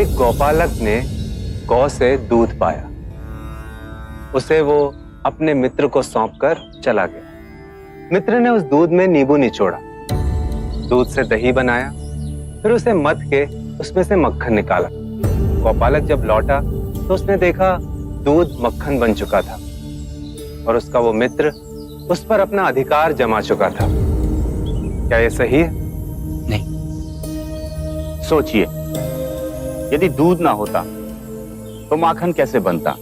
एक गौपालक ने गौ से दूध पाया। उसे वो अपने मित्र को सौंपकर चला गया। मित्र ने उस दूध में नींबू निचोड़ा, दूध से दही बनाया, फिर उसे मथ के उसमें से मक्खन निकाला। गौपालक जब लौटा तो उसने देखा दूध मक्खन बन चुका था और उसका वो मित्र उस पर अपना अधिकार जमा चुका था। क्या ये सही है? नहीं। सोचिए, यदि दूध ना होता तो माखन कैसे बनता?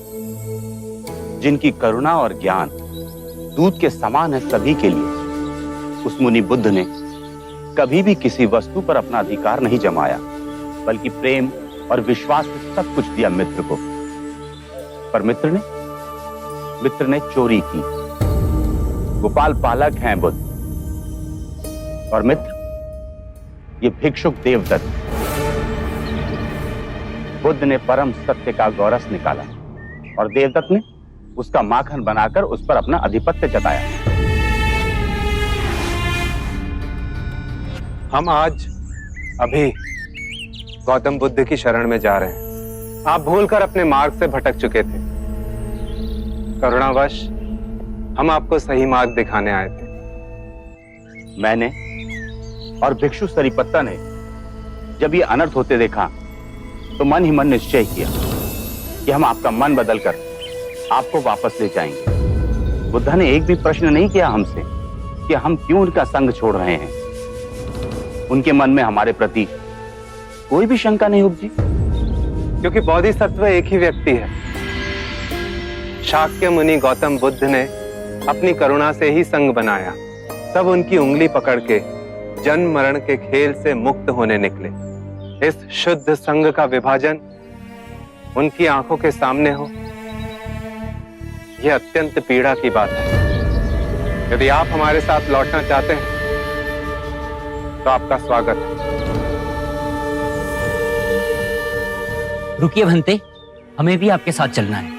जिनकी करुणा और ज्ञान दूध के समान है सभी के लिए, उस मुनि बुद्ध ने कभी भी किसी वस्तु पर अपना अधिकार नहीं जमाया, बल्कि प्रेम और विश्वास से सब कुछ दिया मित्र को। पर मित्र ने चोरी की। गोपाल पालक हैं बुद्ध, और मित्र ये भिक्षुक देवदत्त। बुद्ध ने परम सत्य का गौरस निकाला और देवदत्त ने उसका माखन बनाकर उस पर अपना आधिपत्य जताया। हम आज अभी गौतम बुद्ध की शरण में जा रहे हैं। आप भूलकर अपने मार्ग से भटक चुके थे। करुणावश हम आपको सही मार्ग दिखाने आए थे। मैंने और भिक्षु सरिपत्ता ने जब ये अनर्थ होते देखा तो मन ही मन निश्चय किया कि हम आपका मन बदलकर आपको वापस ले जाएंगे। बुद्ध ने एक भी प्रश्न नहीं किया हमसे कि हम क्यों उनका संग छोड़ रहे हैं। उनके मन में हमारे प्रति कोई भी शंका नहीं उपजी, क्योंकि बोधिसत्व एक ही व्यक्ति है। शाक्य मुनि गौतम बुद्ध ने अपनी करुणा से ही संग बनाया। सब उनकी उंगली पकड़ के जन्म मरण के खेल से मुक्त होने निकले। इस शुद्ध संग का विभाजन उनकी आंखों के सामने हो, यह अत्यंत पीड़ा की बात है। यदि आप हमारे साथ लौटना चाहते हैं तो आपका स्वागत है। रुकिए भंते, हमें भी आपके साथ चलना है।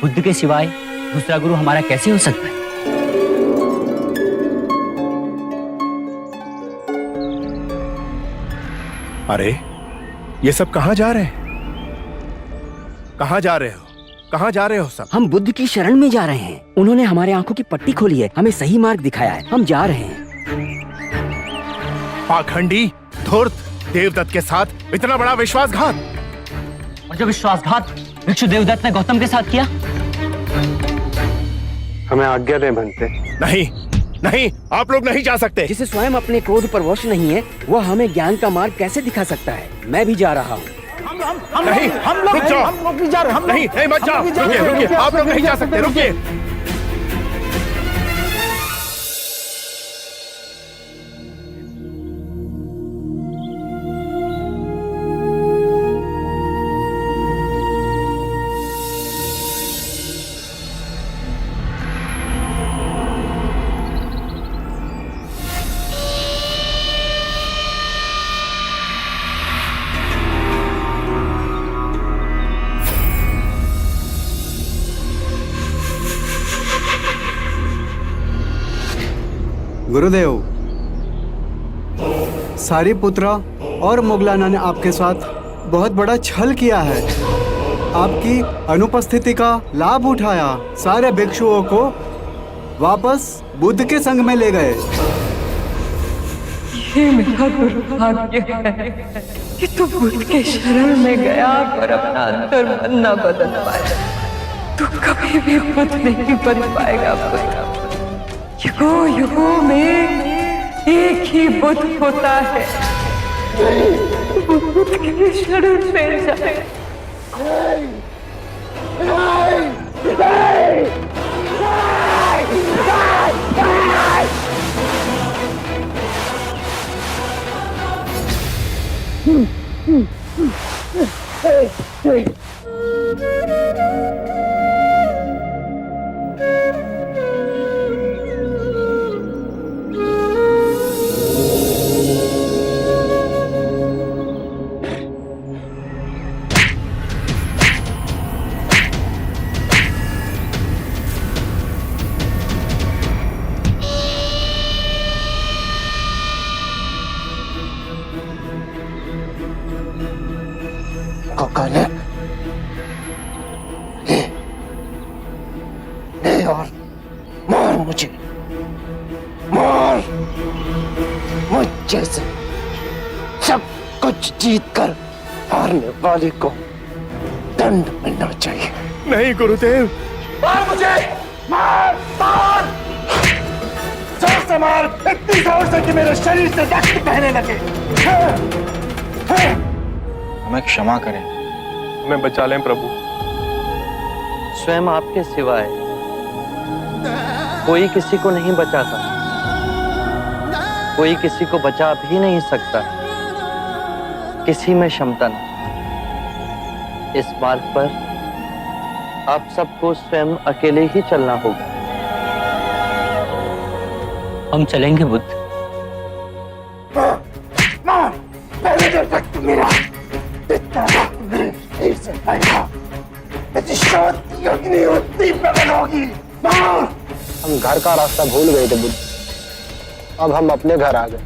बुद्ध के सिवाय दूसरा गुरु हमारा कैसे हो सकता है? अरे ये सब कहां जा रहे हैं? कहां जा रहे हो? कहां जा रहे हो सब? हम बुद्ध की शरण में जा रहे हैं। उन्होंने हमारे आंखों की पट्टी खोली है, हमें सही मार्ग दिखाया है। हम जा रहे हैं। पाखंडी, धूर्त, देवदत्त के साथ इतना बड़ा विश्वासघात। और जो विश्वासघात भिक्षु देवदत्त ने गौतम के साथ किया। हमें आज्ञा दें भंते। नहीं नहीं, आप लोग नहीं जा सकते। जिसे स्वयं अपने क्रोध पर वश नहीं है, वह हमें ज्ञान का मार्ग कैसे दिखा सकता है? मैं भी जा रहा हूँ। नहीं, रुक जाओ। हम लोग भी जा रहे हैं। नहीं नहीं, मत जाओ। रुकिए, आप लोग नहीं जा सकते। रुकिए। गुरुदेव, सारिपुत्र और मोगलाना ने आपके साथ बहुत बड़ा छल किया है। आपकी अनुपस्थिति का लाभ उठाया, सारे भिक्षुओं को वापस बुद्ध के संग में ले गए। ये मेरा दुर्भाग्य है कि तू बुद्ध के शरण में गया और अपना अंतर मन न बदल पाया। तू कभी भी बुद्ध नहीं बन पाएगा। युगों युगों में एक ही बुद्ध होता है। वो बुद्ध के शरण में जाए। को काले ले और मार मुझे, मार। मुझ जैसे सब कुछ जीत कर हारने वाले को दंड मिलना चाहिए। नहीं गुरुदेव, मार मुझे, मार मार, जोर से मार, इतनी जोर से कि मेरे शरीर से रक्त बहने लगे। हमें क्षमा करें, हमें बचा लें प्रभु। स्वयं आपके सिवाय कोई किसी को नहीं बचाता, कोई किसी को बचा भी नहीं सकता, किसी में क्षमता नहीं। इस मार्ग पर आप सबको स्वयं अकेले ही चलना होगा। हम चलेंगे बुद्ध। मार, पहले जो रक्त मेरा इतना रक्त मेरे शरीर से बहेगा, यदि शोध की अग्नि उतनी प्रबल होगी। मार। हम घर का रास्ता भूल गए थे बुद्ध, अब हम अपने घर आ गए।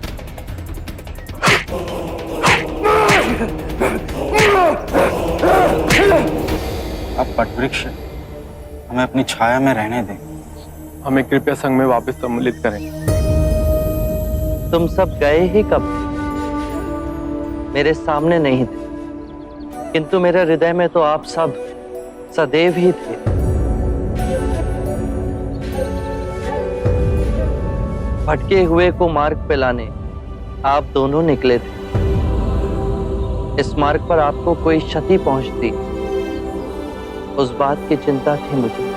अब वटवृक्ष हमें अपनी छाया में रहने दें, हमें कृपया संघ में वापस सम्मिलित करें। तुम सब गए ही कब? मेरे सामने नहीं थे, किंतु मेरे हृदय में तो आप सब सदैव ही थे। भटके हुए को मार्ग पे लाने आप दोनों निकले थे। इस मार्ग पर आपको कोई क्षति पहुंचती, उस बात की चिंता थी मुझे।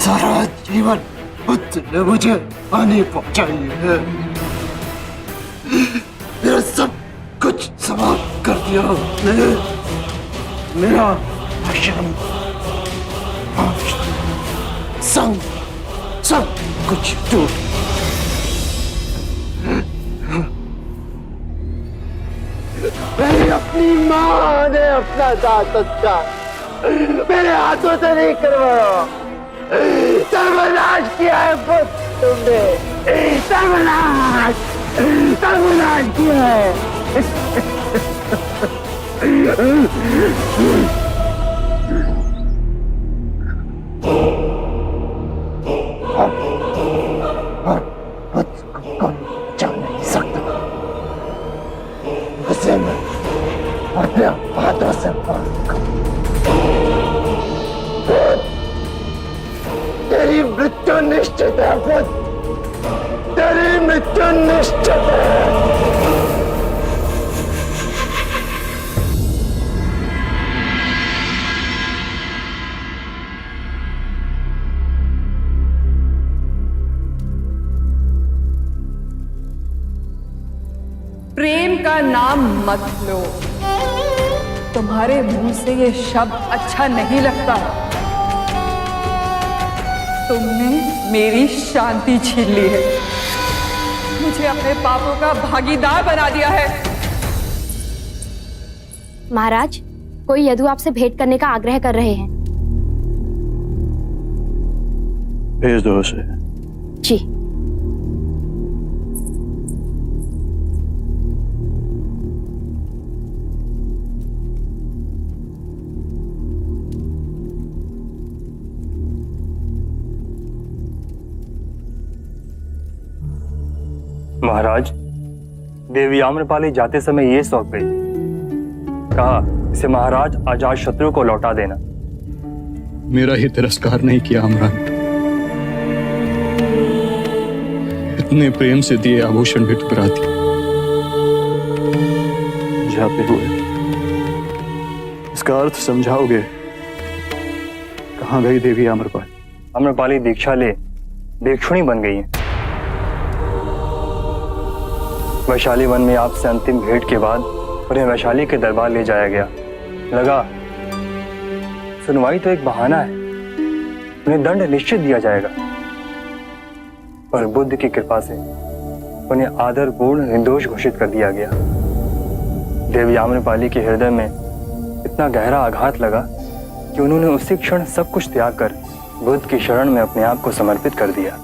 सारा जीवन बुद्ध ने मुझे हानि पहुंचाई है। मेरा सब कुछ समाप्त कर दिया उसने। मेरा आश्रम, संग, सब कुछ टूट। मेरी अपनी माँ ने अपना दांत अच्छा मेरे हाथों से नहीं करवाया। सर्वनाश किया है बुद्ध तुमने, सर्वनाश, सर्वनाश किया है। बुद्ध को कोई बचा नहीं सकता, उसे मैं अपने हाथों से मारूंगा। तेरी मृत्यु निश्चित है बुद्ध, तेरी मृत्यु निश्चित है। प्रेम का नाम मत लो, तुम्हारे मुंह से ये शब्द अच्छा नहीं लगता। तुमने मेरी शांति छीन ली है, मुझे अपने पापों का भागीदार बना दिया है। महाराज, कोई यदु आपसे भेंट करने का आग्रह कर रहे हैं। भेज दो उसे। जी। महाराज, देवी आम्रपाली जाते समय ये सौंप गई, कहा इसे महाराज अजात शत्रु को लौटा देना। मेरा ही तिरस्कार नहीं किया अमरान, इतने प्रेम से दिए आभूषण भी ठुकरा दिए। जाते हुए इसका अर्थ समझाओगे? कहाँ गई देवी आम्रपाली? आम्रपाली दीक्षा ले भिक्षुणी बन गई है। वैशाली वन में आपसे अंतिम भेंट के बाद उन्हें वैशाली के दरबार ले जाया गया। लगा सुनवाई तो एक बहाना है, उन्हें दंड निश्चित दिया जाएगा, पर बुद्ध की कृपा से उन्हें आदरपूर्ण निर्दोष घोषित कर दिया गया। देवी आम्रपाली के हृदय में इतना गहरा आघात लगा कि उन्होंने उसी क्षण सब कुछ त्याग कर बुद्ध की शरण में अपने आप को समर्पित कर दिया।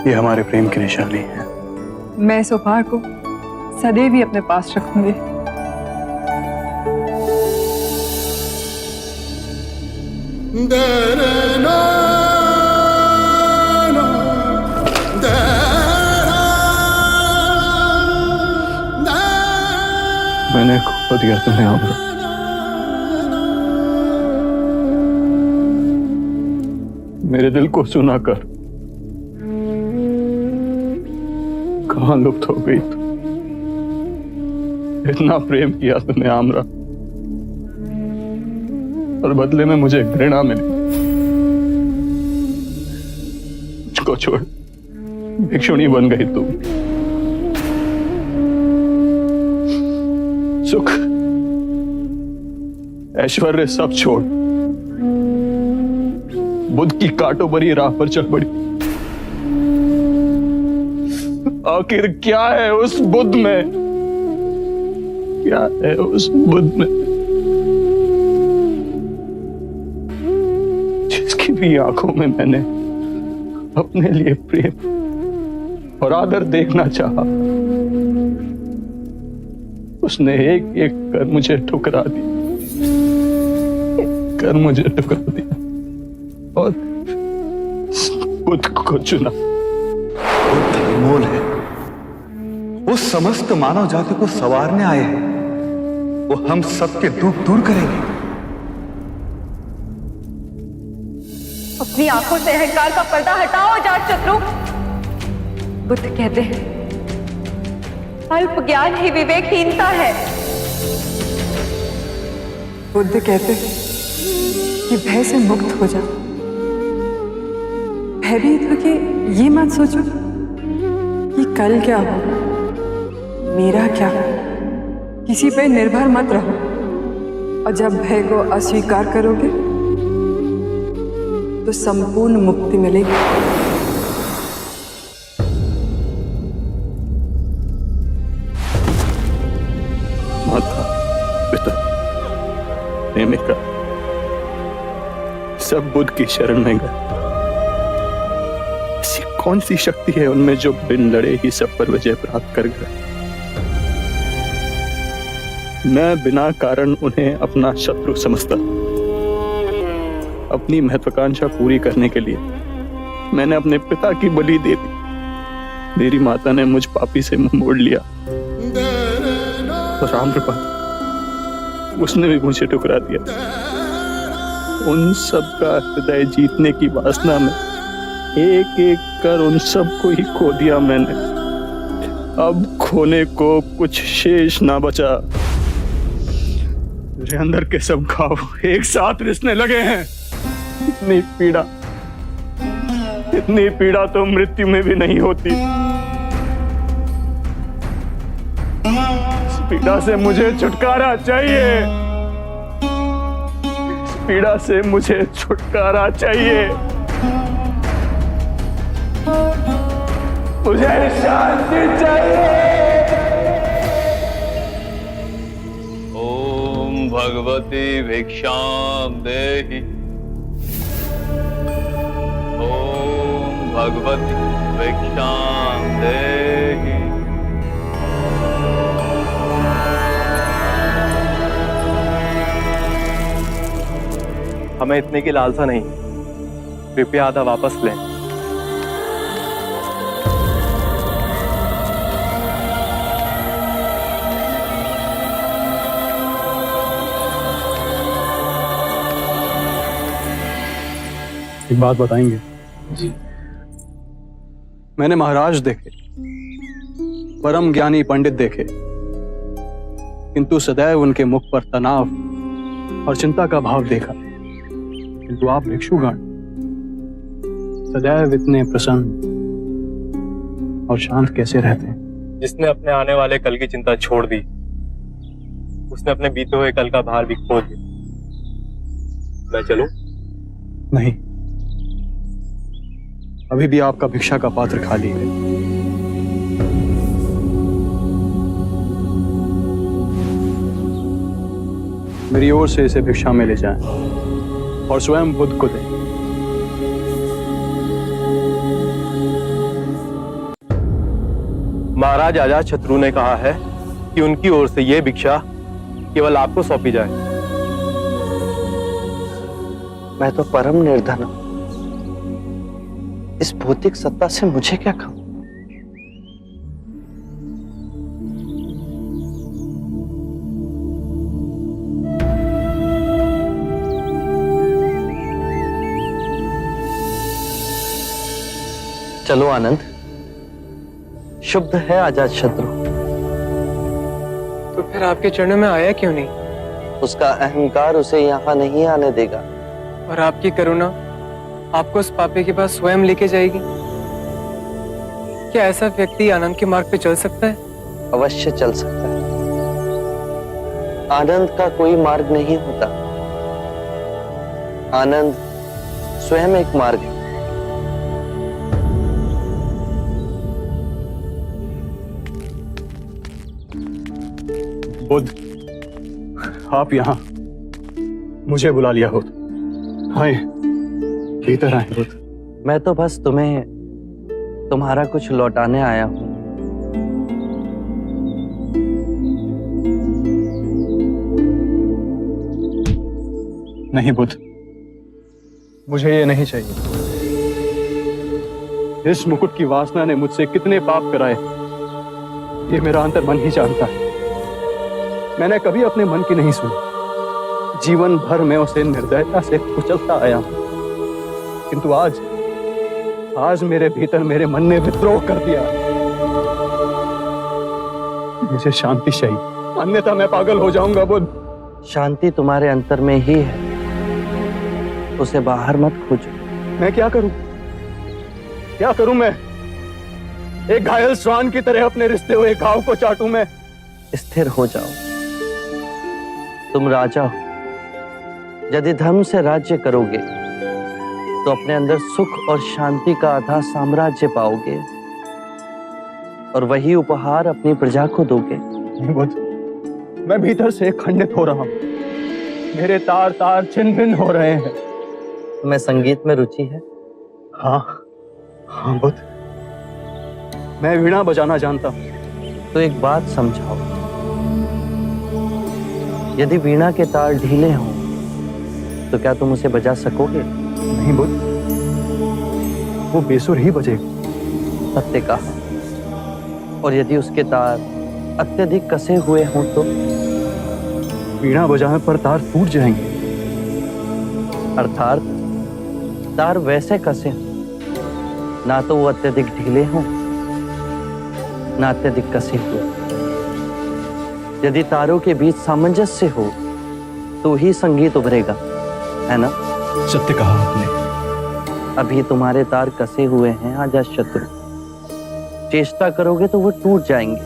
ये हमारे प्रेम की निशानी है। मैं इस उपहार को सदैव ही अपने पास रखूंगी। मैंने खो दिया तुम्हें आमरा, मेरे दिल को सुना कर कहां लुप्त हो गई तू। इतना प्रेम किया तुमने आमरा, और बदले में मुझे घृणा मिली। मुझको छोड़ भिक्षुणी बन गई तू। सुख ऐश्वर्य सब छोड़ बुद्ध की कांटों भरी राह पर चल पड़ी। आखिर क्या है उस बुद्ध में, क्या है उस बुद्ध में जिसकी भी आंखों में मैंने अपने लिए प्रेम और आदर देखना चाहा, उसने एक एक कर मुझे ठुकरा दिया, और बुद्ध को चुना। बुद्ध अनमोल है, वो समस्त मानव जाति को संवारने आए हैं, वो हम सबके दुख दूर करेंगे। अपनी आंखों से अहंकार का पर्दा हटाओ जात शत्रु। बुद्ध कहते हैं अल्प ज्ञान ही विवेकहीनता है। बुद्ध कहते हैं कि भय से मुक्त हो जाओ। भयभीत होके ये मत सोचो कि कल क्या हो, मेरा क्या हो। किसी पे निर्भर मत रहो, और जब भय को अस्वीकार करोगे तो संपूर्ण मुक्ति मिलेगी। माता, पिता, प्रेमिका सब बुद्ध की शरण में गए। ऐसी कौन सी शक्ति है उनमें जो बिन लड़े ही सब पर विजय प्राप्त कर गए। मैं बिना कारण उन्हें अपना शत्रु समझता। अपनी महत्वाकांक्षा पूरी करने के लिए मैंने अपने पिता की बलि दे दी। मेरी माता ने मुझ पापी से मुंह मोड़ लिया, और आम्रपाली उसने भी मुझे ठुकरा दिया। उन सब का हृदय जीतने की वासना में एक एक कर उन सबको ही खो दिया मैंने। अब खोने को कुछ शेष ना बचा। मेरे अंदर के सब घाव एक साथ रिसने लगे हैं। इतनी पीड़ा तो मृत्यु में भी नहीं होती। इस पीड़ा से मुझे छुटकारा चाहिए। इस पीड़ा से मुझे छुटकारा चाहिए। मुझे शांति चाहिए। ओम भगवती भिक्षाम देहि। ओम भगवती भिक्षाम देहि। हमें इतने की लालसा नहीं, कृपया आधा वापस लें। एक बात बताएंगे? जी। मैंने महाराज देखे, परम ज्ञानी पंडित देखे, किंतु सदैव उनके मुख पर तनाव और चिंता का भाव देखा। किंतु आप भिक्षुगण सदैव इतने प्रसन्न और शांत कैसे रहते हैं? जिसने अपने आने वाले कल की चिंता छोड़ दी, उसने अपने बीते हुए कल का भार भी खो दिया। मैं चलूं? नहीं, अभी भी आपका भिक्षा का पात्र खाली है। मेरी ओर से इसे भिक्षा में ले जाएं और स्वयं बुद्ध को दें। महाराज अजातशत्रु ने कहा है कि उनकी ओर से यह भिक्षा केवल आपको सौंपी जाए। मैं तो परम निर्धन हूं, इस भौतिक सत्ता से मुझे क्या काम? चलो आनंद, शुभ है अजातशत्रु। तो फिर आपके चरणों में आया क्यों नहीं? उसका अहंकार उसे यहाँ नहीं आने देगा। और आपकी करुणा आपको उस पापी के पास स्वयं लेके जाएगी। क्या ऐसा व्यक्ति आनंद के मार्ग पे चल सकता है? अवश्य चल सकता है। आनंद का कोई मार्ग नहीं होता, आनंद स्वयं एक मार्ग है। बुद्ध, आप यहाँ मुझे बुला लिया हो? आए, भीतर आए बुद्ध। मैं तो बस तुम्हें तुम्हारा कुछ लौटाने आया हूं। नहीं बुद्ध, मुझे ये नहीं चाहिए। इस मुकुट की वासना ने मुझसे कितने पाप कराए, ये मेरा अंतर्मन ही जानता है। मैंने कभी अपने मन की नहीं सुनी, जीवन भर में उसे निर्दयता से कुचलता आया, किंतु आज मेरे भीतर मेरे मन ने विद्रोह कर दिया। मुझे शांति चाहिए, अन्यथा मैं पागल हो जाऊंगा बुद्ध। शांति तुम्हारे अंतर में ही है, उसे बाहर मत खोजो। मैं क्या करूं? क्या करूं मैं? एक घायल श्वान की तरह अपने रिश्ते हुए घाव को चाटूं मैं? स्थिर हो जाओ, तुम राजा हो। यदि धर्म से राज्य करोगे तो अपने अंदर सुख और शांति का आधा साम्राज्य पाओगे और वही उपहार अपनी प्रजा को दोगे। मैं भीतर से खंडित हो रहा हूं, मेरे तार तार छिन्न भिन्न हो रहे हैं। तुम्हें संगीत में रुचि है? हाँ बुद्ध, मैं वीणा बजाना जानता हूं। तो एक बात समझाओ, यदि वीणा के तार ढीले हों तो क्या तुम उसे बजा सकोगे? नहीं बुद्ध, वो बेसुर ही बजेगी। सत्य कहा। और यदि उसके तार अत्यधिक कसे हुए हों तो? वीणा बजाने पर तार टूट जाएंगे। अर्थात तार वैसे कसे हों, ना तो वो अत्यधिक ढीले हों ना अत्यधिक कसे हुए। यदि तारों के बीच सामंजस्य हो तो ही संगीत उभरेगा, है ना? सत्य कहा आपने। अभी तुम्हारे तार कसे हुए हैं अजातशत्रु, चेष्टा करोगे तो वो टूट जाएंगे।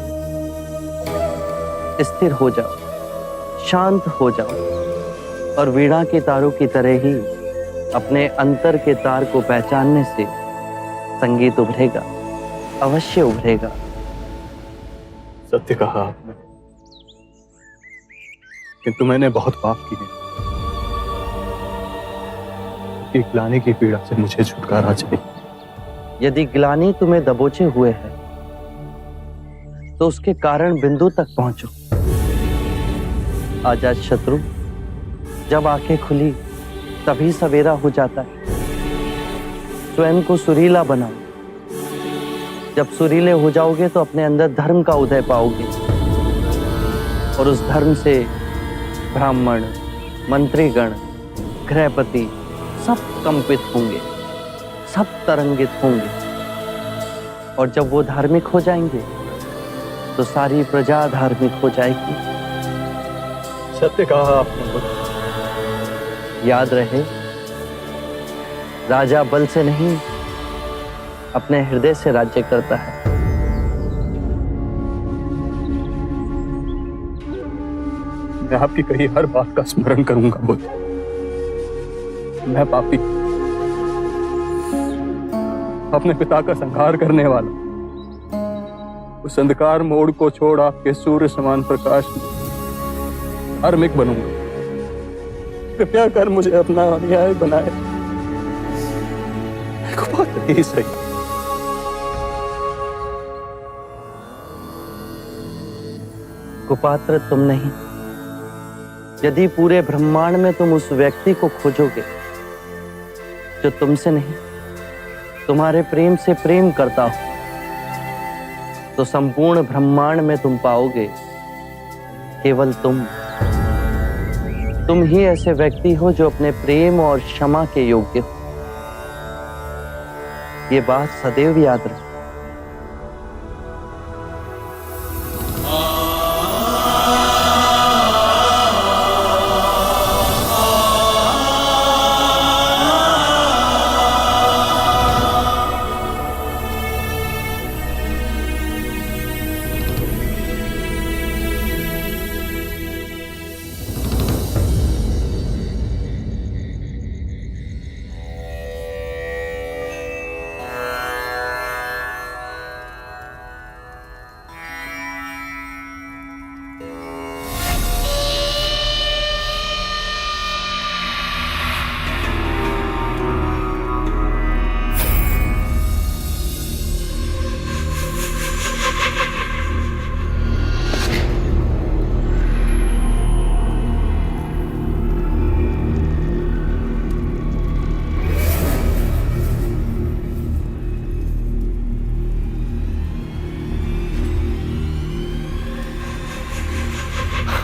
स्थिर हो जाओ, शांत हो जाओ और वीणा के तारों की तरह ही अपने अंतर के तार को पहचानने से संगीत उभरेगा, अवश्य उभरेगा। सत्य कहा आपने, किंतु मैंने बहुत पाप किए। कि ग्लानि की पीड़ा से मुझे छुटकारा चाहिए। यदि ग्लानि तुम्हें दबोचे हुए है तो उसके कारण बिंदु तक पहुंचो। अजातशत्रु, जब आंखें खुली तभी सवेरा हो जाता है। स्वयं को सुरीला बनाओ। जब सुरीले हो जाओगे तो अपने अंदर धर्म का उदय पाओगे और उस धर्म से ब्राह्मण, मंत्रीगण, गृहपति सब कंपित होंगे। सब तरंगित होंगे, और जब वो धार्मिक हो जाएंगे तो सारी प्रजा धार्मिक हो जाएगी। सत्य कहा आपने बुद्ध। याद रहे, राजा बल से नहीं, अपने हृदय से राज्य करता है। मैं आपकी कही हर बात का स्मरण करूंगा बुद्ध। मैं पापी, अपने पिता का संहार करने वाला, उस अंधकार मोड़ को छोड़ आपके सूर्य समान प्रकाश में धार्मिक बनूंगा। कृपया कर मुझे अपना अनुयायी बनाए। कुपात्र ही सही। कुपात्र तुम नहीं, यदि पूरे ब्रह्मांड में तुम उस व्यक्ति को खोजोगे जो तुमसे नहीं, तुम्हारे प्रेम से प्रेम करता हो, तो संपूर्ण ब्रह्मांड में तुम पाओगे केवल तुम ही ऐसे व्यक्ति हो जो अपने प्रेम और क्षमा के योग्य हो। ये बात सदैव याद रखो।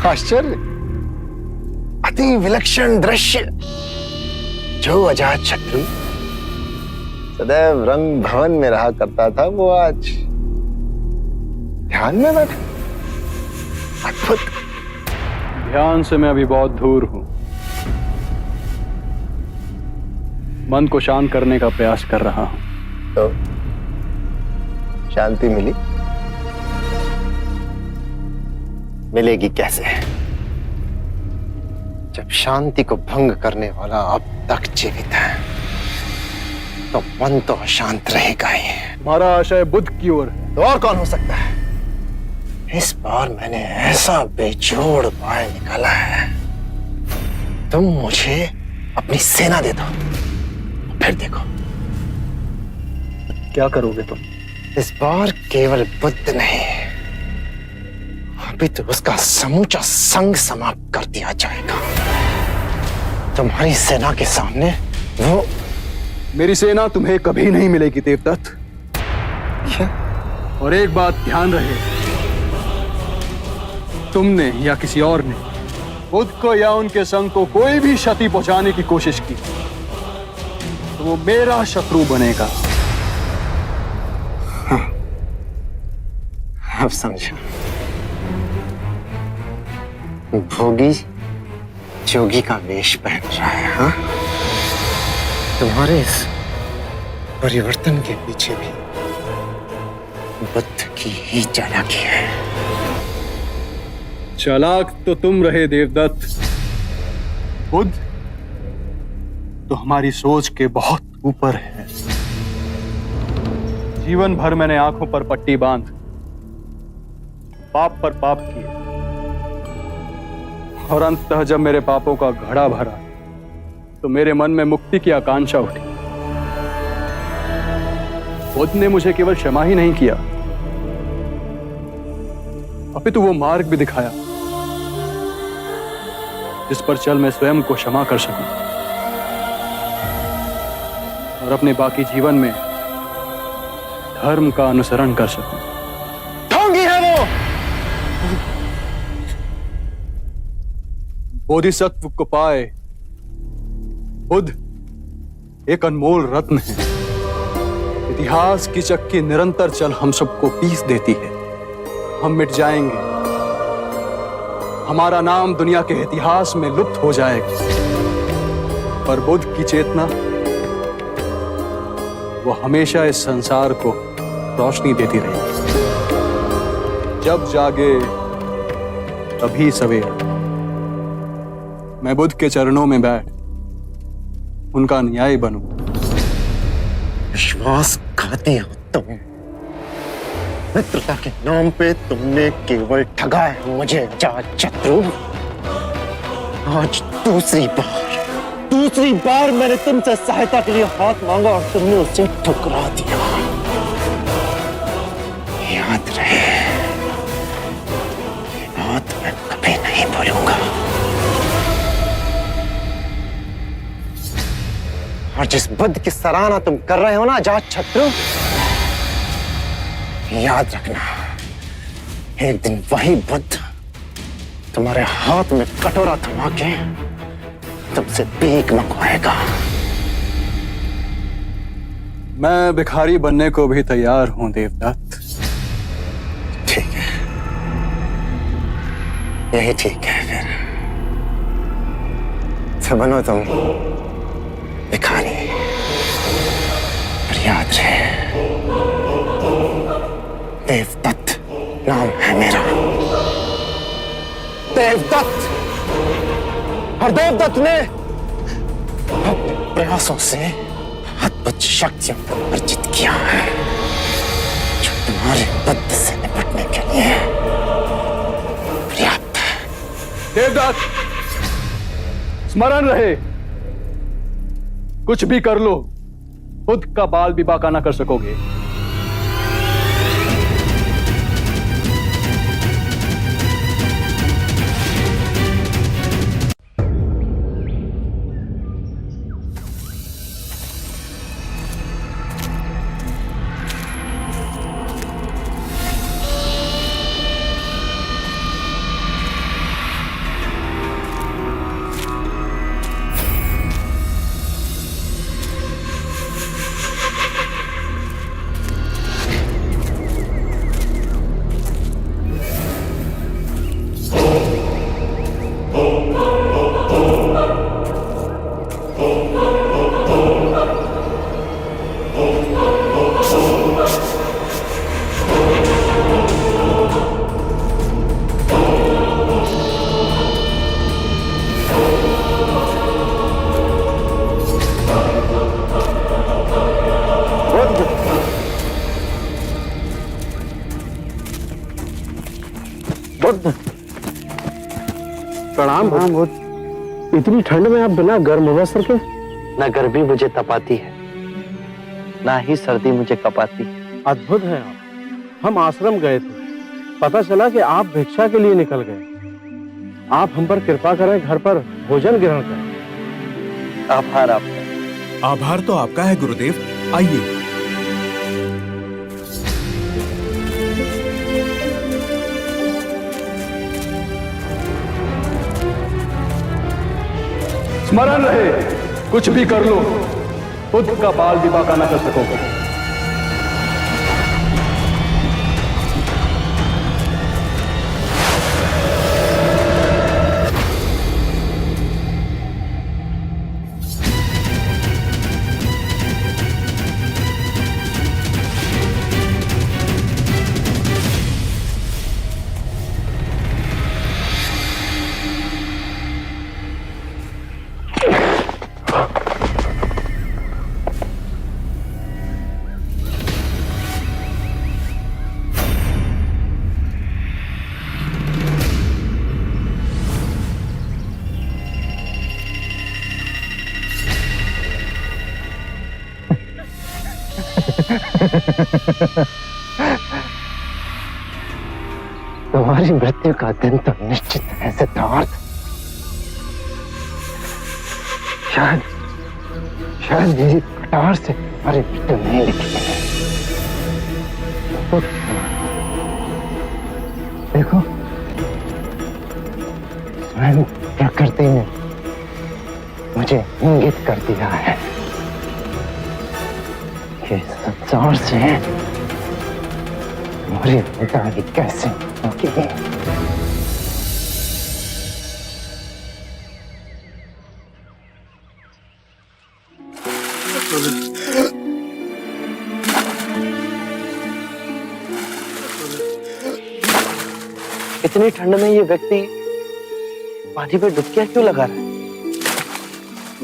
आश्चर्य, अति विलक्षण दृश्य। जो अजात शत्रु सदैव रंग भवन में रहा करता था, वो आज ध्यान में बैठा। अद्भुत। ध्यान से मैं अभी बहुत दूर हूं। मन को शांत करने का प्रयास कर रहा हूं। तो शांति मिली? मिलेगी कैसे, जब शांति को भंग करने वाला अब तक जीवित है, तो मन तो अशांत रहेगा ही। हमारा आशय बुद्ध की ओर है। तो और कौन हो सकता है? इस बार मैंने ऐसा बेजोड़ उपाय निकाला है, तुम मुझे अपनी सेना दे दो, फिर देखो क्या करोगे तुम। इस बार केवल बुद्ध नहीं, अभी तो उसका समूचा संग समाप्त कर दिया जाएगा। तुम्हारी सेना के सामने वो। मेरी सेना तुम्हें कभी नहीं मिलेगी देवदत्त। क्या? और एक बात ध्यान रहे, तुमने या किसी और ने बुद्ध को या उनके संग को कोई भी क्षति पहुंचाने की कोशिश की तो वो मेरा शत्रु बनेगा। अब समझा, भोगी जोगी का वेश पहन रहा है। हाँ, तुम्हारे इस परिवर्तन के पीछे भी बुद्ध की ही चालाकी है। चालाक तो तुम रहे देवदत्त। बुद्ध तो हमारी सोच के बहुत ऊपर है। जीवन भर मैंने आंखों पर पट्टी बांध पाप पर पाप किए, और अंततः जब मेरे पापों का घड़ा भरा तो मेरे मन में मुक्ति की आकांक्षा उठी। बुद्ध ने मुझे केवल क्षमा ही नहीं किया, अपितु वो मार्ग भी दिखाया जिस पर चल मैं स्वयं को क्षमा कर सकूं और अपने बाकी जीवन में धर्म का अनुसरण कर सकूं। ढोंगी है वो। बोधिसत्व को पाए बुद्ध एक अनमोल रत्न है। इतिहास की चक्की निरंतर चल हम सबको पीस देती है। हम मिट जाएंगे, हमारा नाम दुनिया के इतिहास में लुप्त हो जाएगा, पर बुद्ध की चेतना वो हमेशा इस संसार को रोशनी देती रहेगी। जब जागे तभी सवेरा। मैं बुद्ध के चरणों में बैठ उनका न्याय बनूं। विश्वासघाती हो तुम। मित्रता के नाम पे तुमने केवल ठगा है मुझे अजातशत्रु। आज दूसरी बार मैंने तुमसे सहायता के लिए हाथ मांगा और तुमने उसे ठुकरा दिया। याद रहे, ये बात मैं कभी नहीं भूलूंगा। और जिस बुद्ध की सराहना तुम कर रहे हो ना अजातशत्रु, याद रखना, एक दिन वही बुद्ध तुम्हारे हाथ में कटोरा थमा के तुमसे भीख मंगवाएगा। मैं भिखारी बनने को भी तैयार हूं देवदत्त। ठीक है, यही ठीक है। फिर बनो तुम भिखारी, पर याद रहे, देवदत्त नाम है मेरा, देवदत्त। और देवदत्त ने अपने प्रयासों से अद्भुत शक्तियों को अर्जित किया है, जो तुम्हारे बुद्ध से निपटने के लिए पर्याप्त है। देवदत्त, स्मरण रहे, कुछ भी कर लो, बुद्ध का बाल भी बांका ना कर सकोगे। प्रणाम बुद्ध। इतनी ठंड में आप बिना गर्म वस्त्र के? न गर्मी मुझे तपाती है, ना ही सर्दी मुझे कपाती। अद्भुत है आप। हम आश्रम गए थे, पता चला कि आप भिक्षा के लिए निकल गए। आप हम पर कृपा करें, घर पर भोजन ग्रहण करें। आभार आपका। आभार तो आपका है गुरुदेव। आइए। स्मरण रहे, कुछ भी कर लो, बुद्ध का बाल भी बांका ना कर सकोगे। तुम्हारी मृत्यु का दिन तो निश्चित है सिद्धार्थ। शायद मेरी कटार से तुम्हारी मृत्यु नहीं लिखी है। तो देखो, स्वयं प्रकृति ने मुझे इंगित कर दिया है। के संसार से हमारी विदाई कैसे होगी? इतनी ठंड में ये व्यक्ति पानी पे डुबकियां क्यों लगा रहा है?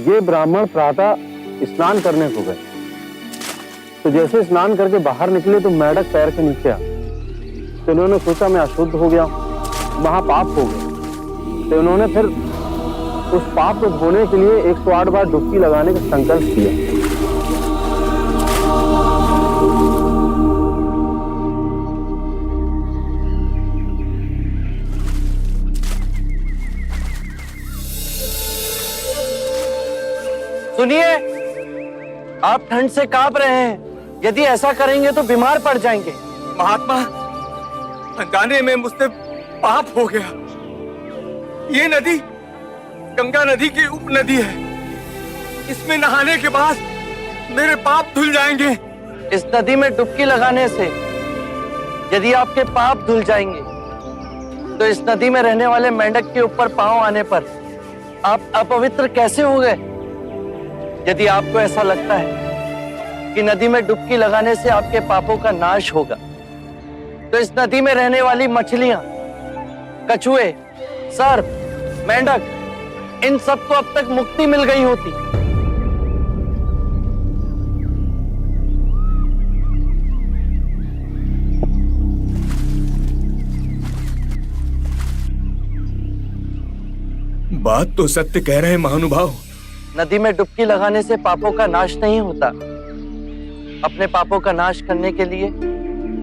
ये ब्राह्मण प्रातः स्नान करने को गए, तो जैसे स्नान करके बाहर निकले तो मेंढक पैर के नीचे आ, तो इन्होंने सोचा मैं अशुद्ध हो गया, महापाप हो गया। तो इन्होंने फिर उस पाप को धोने के लिए 108 बार डुबकी लगाने का संकल्प किया। सुनिए, आप ठंड से कांप रहे हैं। यदि ऐसा करेंगे तो बीमार पड़ जाएंगे। महात्मा, अनजाने में मुझसे पाप हो गया। ये नदी गंगा नदी की उपनदी है। इसमें नहाने के बाद मेरे पाप धुल जाएंगे। इस नदी में डुबकी लगाने से यदि आपके पाप धुल जाएंगे, तो इस नदी में रहने वाले मेंढक के ऊपर पांव आने पर आप अपवित्र कैसे हो गए? यदि आपको ऐसा लगता है कि नदी में डुबकी लगाने से आपके पापों का नाश होगा, तो इस नदी में रहने वाली मछलियां, कछुए, सर्प, मेंढक, इन सबको अब तक मुक्ति मिल गई होती। बात तो सत्य कह रहे हैं महानुभाव। नदी में डुबकी लगाने से पापों का नाश नहीं होता। अपने पापों का नाश करने के लिए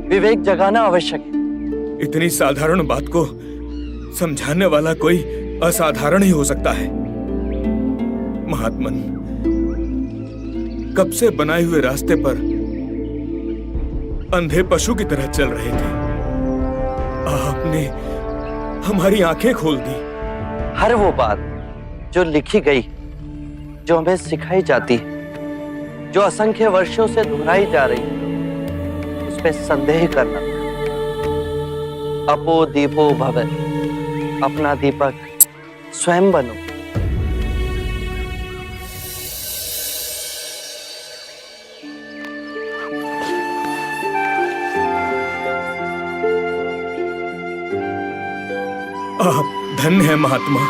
विवेक जगाना आवश्यक है। इतनी साधारण बात को समझाने वाला कोई असाधारण ही हो सकता है। महात्मन, कब से बनाए हुए रास्ते पर अंधे पशु की तरह चल रहे थे। आपने हमारी आंखें खोल दी। हर वो बात जो लिखी गई, जो हमें सिखाई जाती है, जो असंख्य वर्षों से दोहराई जा रही है, उस पे संदेह करना। अपो दीपो भव, अपना दीपक स्वयं बनो। आप धन्य है महात्मा।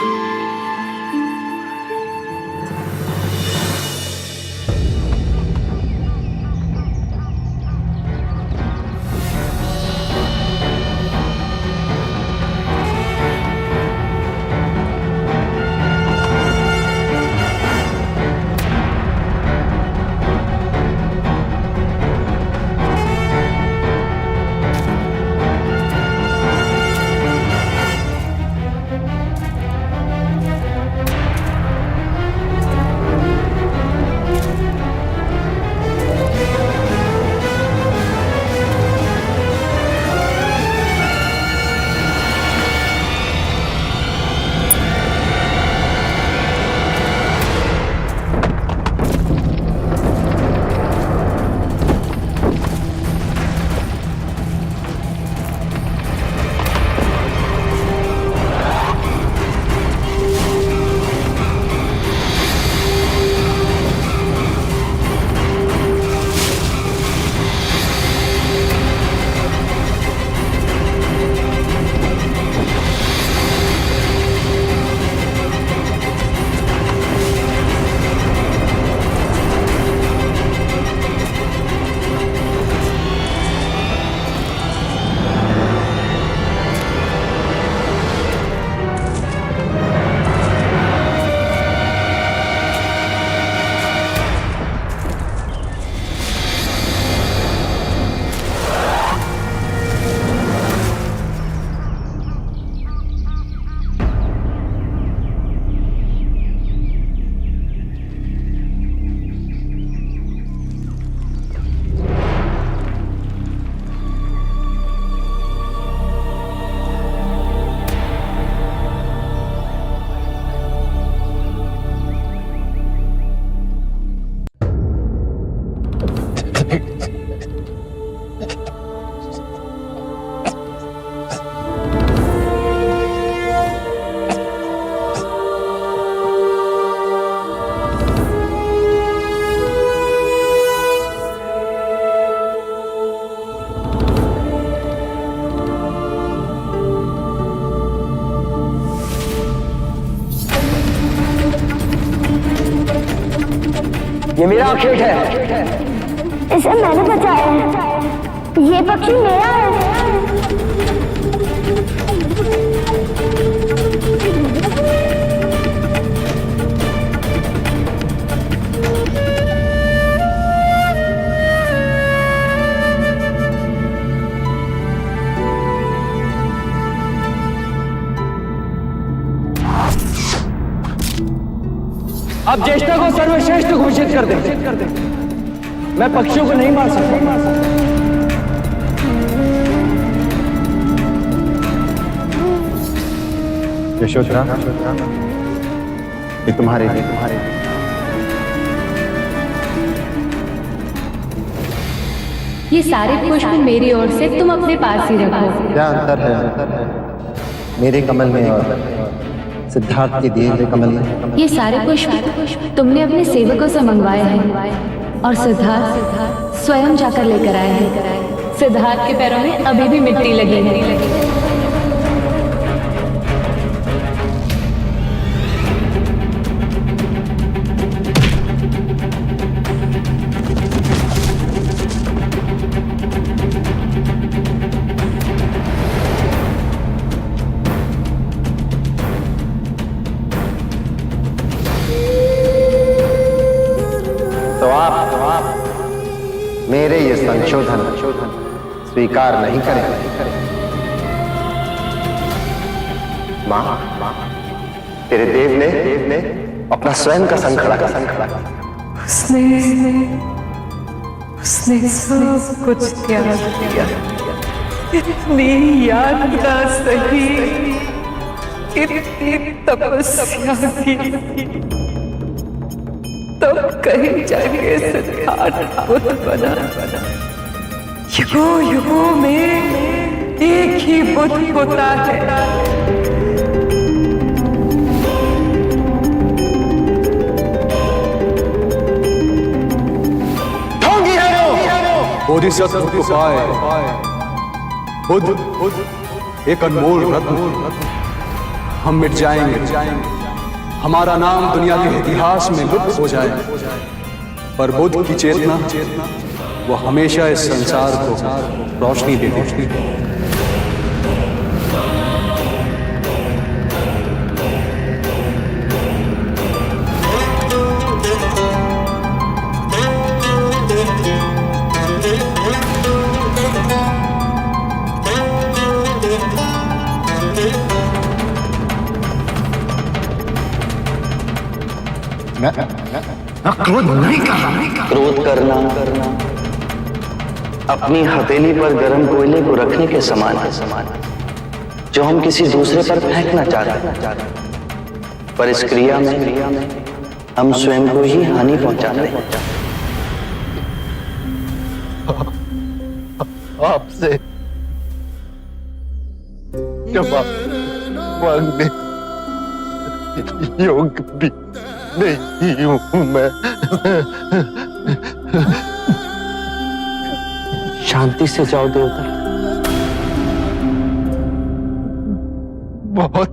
ये मेरा खेत है। इसे मैंने बचाया है। ये पक्षी मेरा है। अब ज्येष्ठा को सर्वश्रेष्ठ घोषित कर दें। मैं पक्षियों को नहीं मार सकता। यशोधरा, ये तुम्हारे लिए। ये सारे पुष्प मेरी ओर से तुम अपने पास ही रखो। क्या अंतर है मेरे कमल में और सिद्धार्थ के दिए हुए कमल में? ये सारे पुष्प तुमने अपने सेवकों से मंगवाए हैं और सिद्धार्थ स्वयं जाकर लेकर आए हैं। सिद्धार्थ के पैरों में अभी भी मिट्टी लगी है। तो आप मेरे ये संशोधन स्वीकार नहीं करें? मां, तेरे देव ने अपना स्वयं का संखड़ा उसने सब कुछ त्याग दिया। इतनी यातना सही, इतनी तपस्या की, तब कहीं जाके सिद्धार्थ बुद्ध बना। युगों युगों में एक ही बुद्ध होता है। बोधिसत्व को पाए बुद्ध एक अनमोल रत्न। हम मिट जाएंगे, हमारा नाम दुनिया के इतिहास में लुप्त हो जाए, पर बुद्ध की चेतना वो हमेशा इस संसार को रोशनी देती है। क्रोध नहीं करना। क्रोध करना अपनी हथेली पर गर्म कोयले को रखने के समान है, जो हम किसी दूसरे पर फेंकना चाहते हैं, पर इस क्रिया में हम स्वयं को ही हानि पहुंचाते हैं। आपसे क्षमा मांगने योग्य भी नहीं हूं मैं। शांति से जाओ देवता। बहुत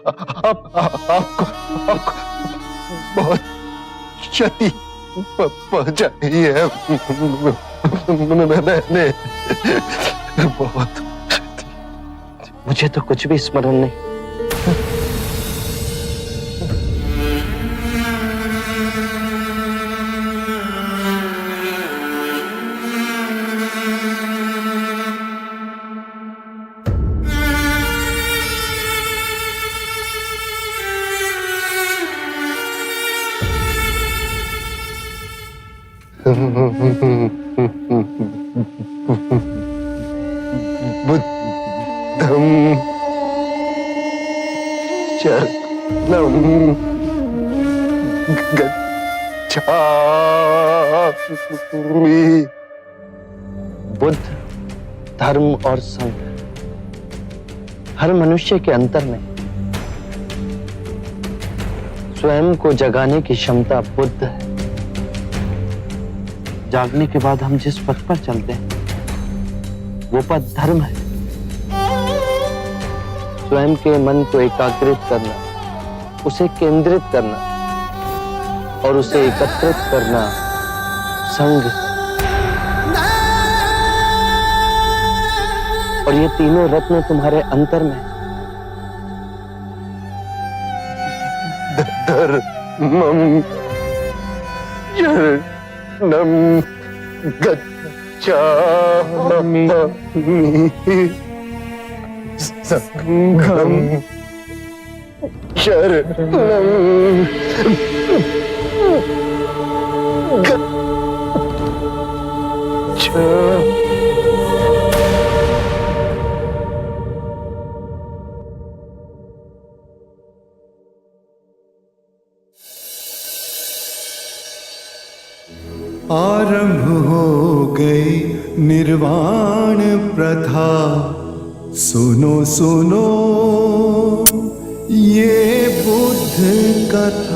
आपको बहुत क्षति पहुंचाई है मैंने, बहुत। मुझे तो कुछ भी स्मरण नहीं। बुद्धं शरणं गच्छामि। बुद्ध, धर्म और संघ, हर मनुष्य के अंतर में स्वयं को जगाने की क्षमता बुद्ध है। जागने के बाद हम जिस पथ पर चलते हैं वो पथ धर्म है। स्वयं के मन को एकाग्रित करना, उसे केंद्रित करना, और उसे एकत्रित करना, संग, और ये तीनों रत्न तुम्हारे अंतर में। धर्मम शरणम गच्छामि संघम शरणम गच्छामि। आरंभ हो गई निर्वाण प्रथा, सुनो सुनो ये बुद्ध कथा।